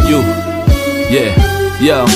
You, yeah, yo.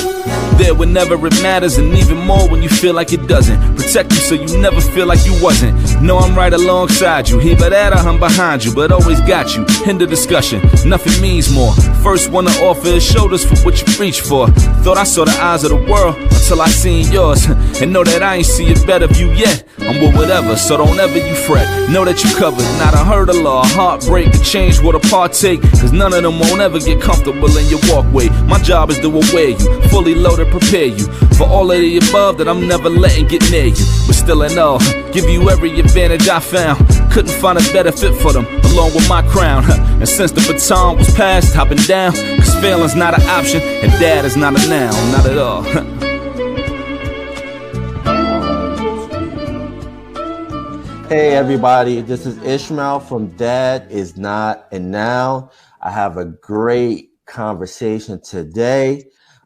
There whenever it matters, and even more when you feel like it doesn't. Protect you so you never feel like you wasn't. Know I'm right alongside you. Either that or I'm behind you, but always got you. End the discussion, nothing means more. First one to offer is shoulders for what you reach for. Thought I saw the eyes of the world until I seen yours. And know that I ain't see a better view yet. I'm with whatever, so don't ever you fret. Know that you covered, not a hurdle or a heartbreak to change what a partake. Cause none of them won't ever get comfortable in your walkway. My job is to aware you, fully loaded, prepare you for all of the above that I'm never letting get near you. But still in all, give you every advantage I found. Couldn't find a better fit for them, along with my crown. And since the baton was passed, hopping down. Cause failing's not an option, and dad is not a noun, not at all. Hey everybody, this is Ishmael from Dad Is Not a Noun. I have a great conversation today.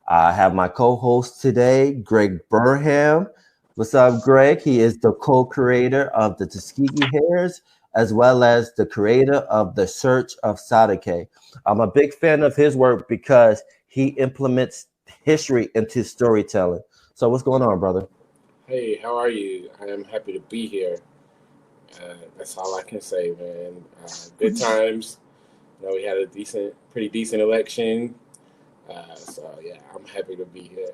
I have my co-host today, Greg Burham. What's up, Greg? He is the co-creator of the Tuskegee Hares, as well as the creator of The Search of Sadake. I'm a big fan of his work because he implements history into storytelling. So what's going on, brother? Hey, how are you? I am happy to be here. That's all I can say, man. Good times. You know, we had a pretty decent election. So yeah, I'm happy to be here.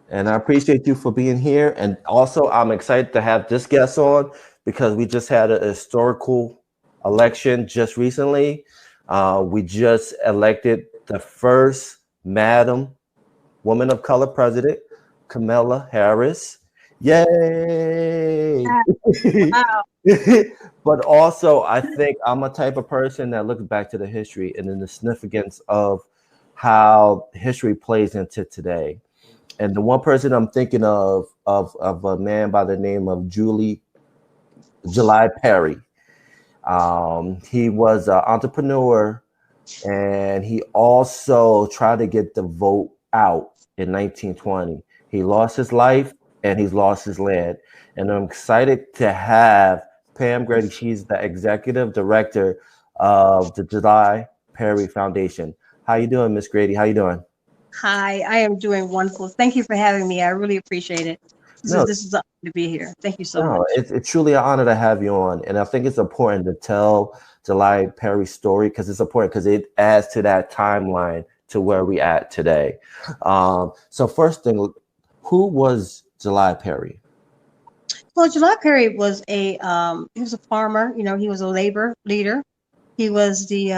And I appreciate you for being here. And also, I'm excited to have this guest on because we just had a historical election just recently. We just elected the first woman of color president, Kamala Harris. Yay! Wow. But also, I think I'm a type of person that looks back to the history and then the significance of how history plays into today. And the one person I'm thinking of a man by the name of July Perry. He was an entrepreneur, and he also tried to get the vote out in 1920. He lost his life and he's lost his land. And I'm excited to have Pam Grady. She's the executive director of the July Perry Foundation. How you doing, Miss Grady? How you doing? Hi, I am doing wonderful. Thank you for having me. I really appreciate it. This is an honor to be here. Thank you so much. It's truly an honor to have you on. And I think it's important to tell July Perry's story because it's important because it adds to that timeline to where we at today. So first thing, who was July Perry? Well, July Perry was he was a farmer. You know, he was a labor leader. He was he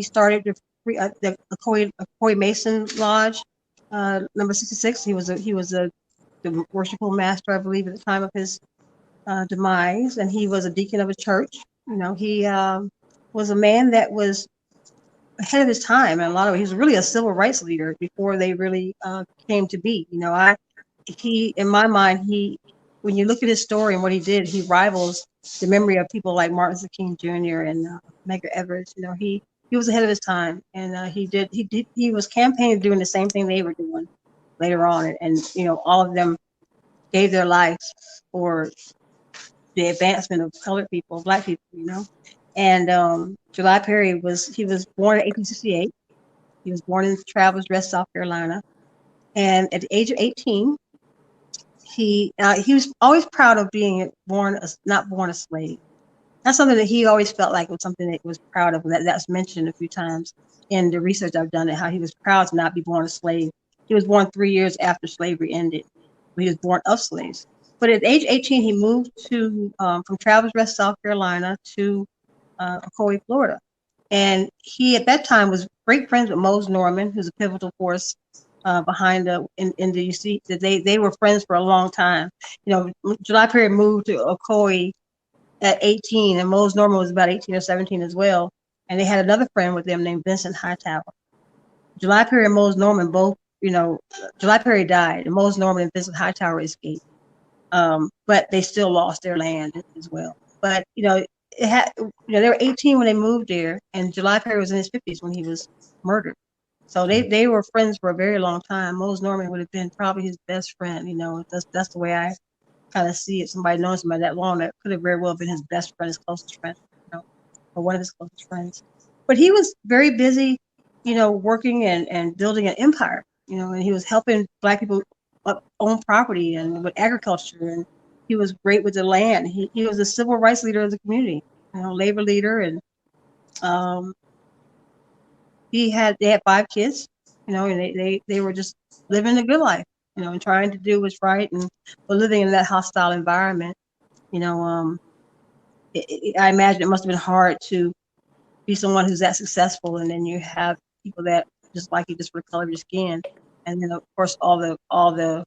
started the Ocoee Mason Lodge, number 66. He was the worshipful master, I believe, at the time of his demise, and he was a deacon of a church. You know, he was a man that was ahead of his time, and he was really a civil rights leader before they really came to be. You know, in my mind, when you look at his story and what he did, he rivals the memory of people like Martin Luther King Jr. and Medgar Evers. You know, he was ahead of his time, and he was campaigning doing the same thing they were doing later on, and you know, all of them gave their lives for the advancement of colored people, Black people. You know, and July Perry was born in 1868. He was born in Travelers Rest, South Carolina, and at the age of 18. He was always proud of being not born a slave. That's something that he always felt like was something that he was proud of. That's mentioned a few times in the research I've done, and how he was proud to not be born a slave. He was born 3 years after slavery ended. He was born of slaves. But at age 18, he moved from Travelers Rest, South Carolina, to Ocoee, Florida. And he at that time was great friends with Mose Norman, who's a pivotal force behind you see that they were friends for a long time. You know, July Perry moved to Ocoee at 18, and Mose Norman was about 18 or 17 as well. And they had another friend with them named Vincent Hightower. July Perry and Mose Norman both, you know, July Perry died, and Mose Norman and Vincent Hightower escaped. But they still lost their land as well. But you know, they were 18 when they moved there, and July Perry was in his 50s when he was murdered. So they were friends for a very long time. Mose Norman would have been probably his best friend. You know, that's the way I kind of see it. Somebody knows somebody that long, that could have very well been his best friend, his closest friend, you know, or one of his closest friends. But he was very busy working and building an empire, and he was helping Black people own property and with agriculture, and he was great with the land. He was a civil rights leader of the community, labor leader, and they had 5 kids, and they were just living a good life, and trying to do what's right, but living in that hostile environment. I imagine it must have been hard to be someone who's that successful, and then you have people that just like you, just for the color of your skin, and then of course all the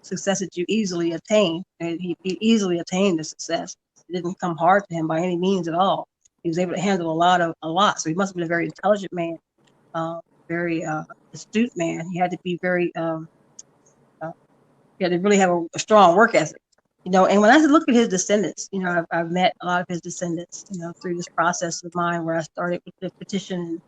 success that you easily attain. And he easily attained the success. It didn't come hard to him by any means at all. He was able to handle a lot. So he must have been a very intelligent man, very astute man. He had to be very, he had to really have a strong work ethic. And when I look at his descendants, I've met a lot of his descendants, through this process of mine where I started with the petition and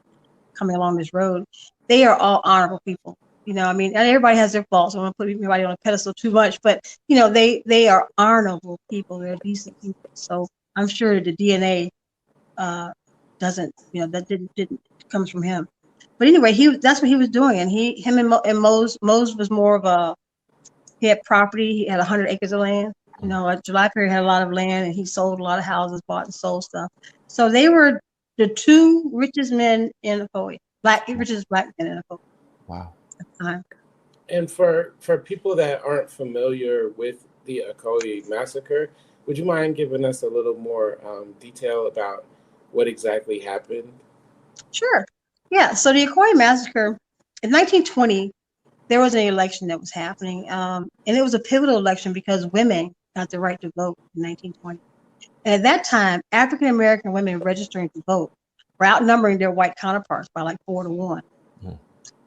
coming along this road. They are all honorable people. And everybody has their faults. I don't want to put everybody on a pedestal too much, but they are honorable people. They're decent people. So I'm sure the DNA doesn't, that didn't comes from him. But anyway, that's what he was doing, and him and Mose was more of he had property. He had 100 acres of land. July Perry had a lot of land, and he sold a lot of houses, bought and sold stuff. So they were the 2 richest men in Ocoee, richest Black men in Ocoee. Wow. And for people that aren't familiar with the Ocoee Massacre, would you mind giving us a little more detail about what exactly happened? Sure. Yeah. So the Ocoee Massacre in 1920, there was an election that was happening, and it was a pivotal election because women got the right to vote in 1920. And at that time, African American women registering to vote were outnumbering their white counterparts by like 4 to 1. Mm.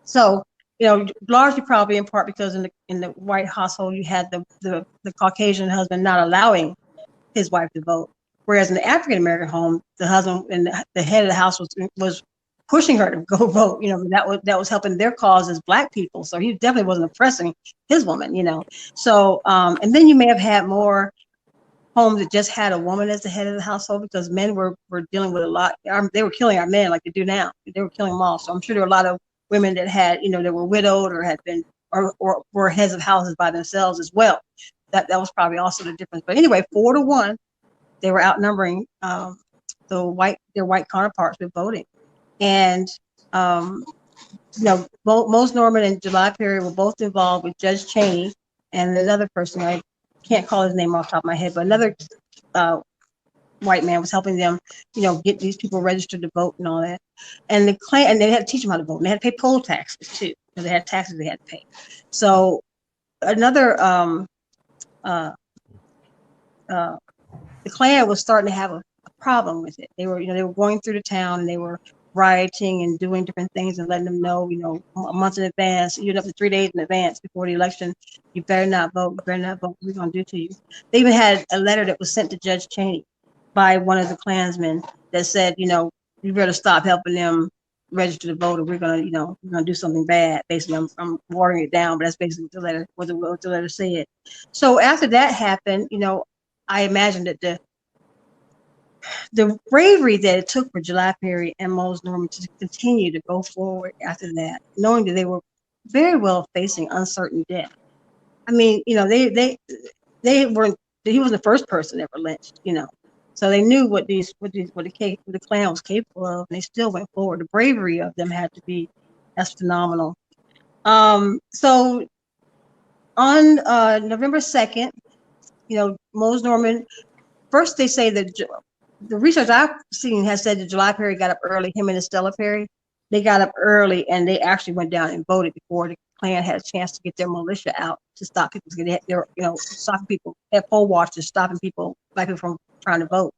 So, largely probably in part because in the white household you had the Caucasian husband not allowing his wife to vote, whereas in the African American home, the husband and the head of the house was pushing her to go vote. That was helping their cause as Black people. So he definitely wasn't oppressing his woman. So and then you may have had more homes that just had a woman as the head of the household because men were dealing with a lot. They were killing our men like they do now. They were killing them all. So I'm sure there were a lot of women that had, that were widowed or had been or were heads of houses by themselves as well. That was probably also the difference. But anyway, 4 to 1, they were outnumbering their white counterparts with voting. And Mose Norman and July Perry were both involved with Judge Cheney and another person, I can't call his name off the top of my head, but another white man was helping them, get these people registered to vote and all that. And and they had to teach them how to vote. And they had to pay poll taxes too. They had taxes they had to pay. So another, the Klan was starting to have a problem with it. They were going through the town and they were rioting and doing different things and letting them know, a month in advance, even up to 3 days in advance before the election, you better not vote. You better not vote. What we're going to do to you. They even had a letter that was sent to Judge Cheney by one of the Klansmen that said, you better stop helping them register to vote, or we're going to do something bad. Basically, I'm watering it down, but that's basically what the letter said. So after that happened, I imagine that the bravery that it took for July Perry and Mose Norman to continue to go forward after that, knowing that they were very well facing uncertain death. I mean, they weren't. He was the first person ever lynched. So they knew what the Klan was capable of, and they still went forward. The bravery of them had to be as phenomenal. So on November 2nd, Mose Norman. First, they say that the research I've seen has said that July Perry got up early. Him and Estella Perry, they got up early and they actually went down and voted before the Klan had a chance to get their militia out to stop people. They were, stopping people, had poll watchers stopping people, Black people from trying to vote.